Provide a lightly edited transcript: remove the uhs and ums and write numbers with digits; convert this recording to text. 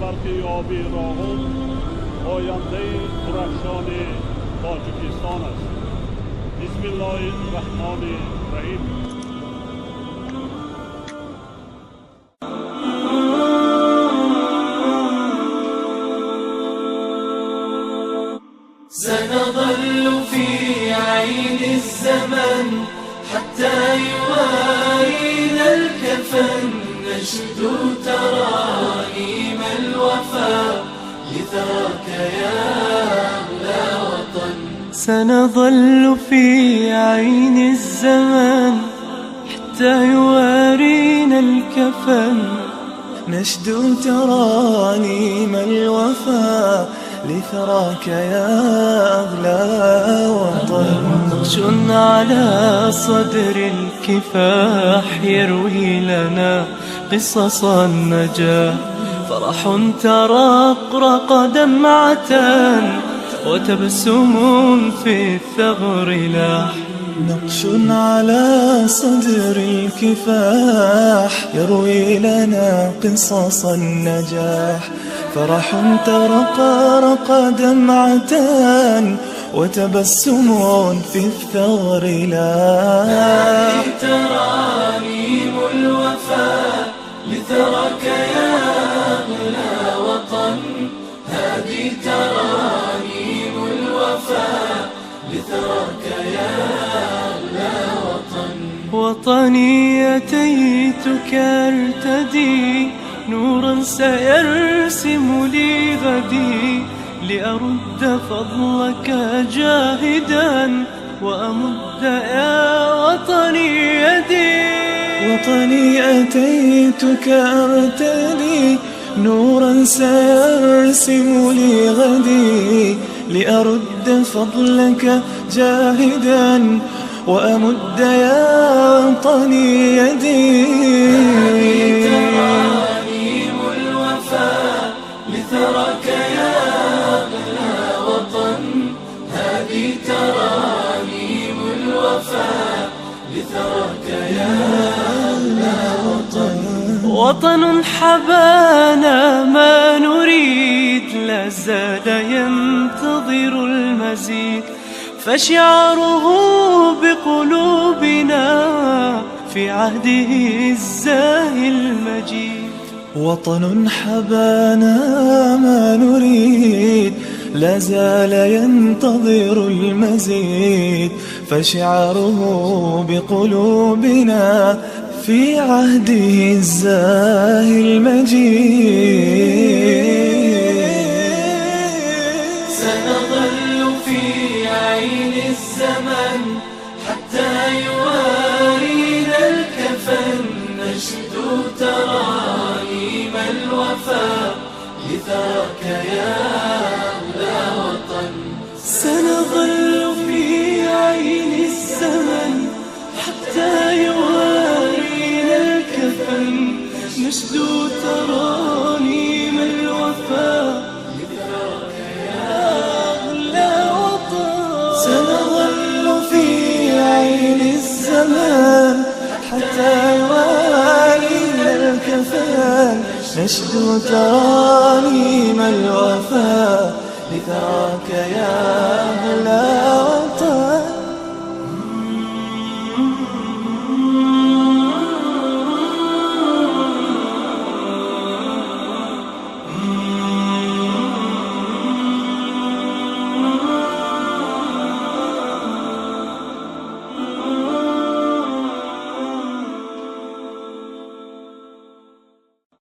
برق آبی راهون آینده درخشان تاجیکستان است. بسم الله الرحمن الرحیم. سنظل في عين الزمن حتى يوارينا الكفن، نشدو ترانيم الوفا لثراك يا أغلى وطن. سنظل في عين الزمن حتى يوارينا الكفن، نشدو ترانيم الوفا لثراك يا أغلى وطن. نقش على صدر الكفاح يروي لنا قصص النجاة، فرح ترقرق دمعة وتبسم في الثغر لاح. نقش على صدر الكفاح يروي لنا قصص النجاح، فرح ترقرق دمعة وتبسم في الثغر لاح. هذه ترانيم الوفاء لثراك يا أغلى وطن. هذه ترانيم الوفاء لثراك يا أغلى وطن. وطني أتيتك أرتدي نورا سيرسم لي غدي، لأرد فضلك جاهدا وأمد يا وطني يدي. وطني أتيتك أرتدي نورا سيرسم لي غدي، لأرد فضلك جاهدا وأمد يا وطني يدي. ترانيم الوفاء لثراك يا أغلى وطن. هذه ترانيم الوفاء لثراك يا أغلى وطن. وطن حبانا ما نريد، لا زال ينتظر المزيد، فشعاره بقلوبنا في عهده الزاهي المجيد. وطن حبانا ما نريد، لا زال ينتظر المزيد، فشعاره بقلوبنا في عهده الزاهي المجيد. سنظل في عين الزمن حتى يوارينا الكفن، نشدو ترانيم الوفاء لثراك يا أغلى وطن. سنظل في عين الزمن حتى يوارينا الكفن، نشدو ترانيم الوفاء لثراك يا أغلى وطن. سنظل في عين الزمان حتى يوارينا الكفن، نشدو ترانيم الوفاء لثراك يا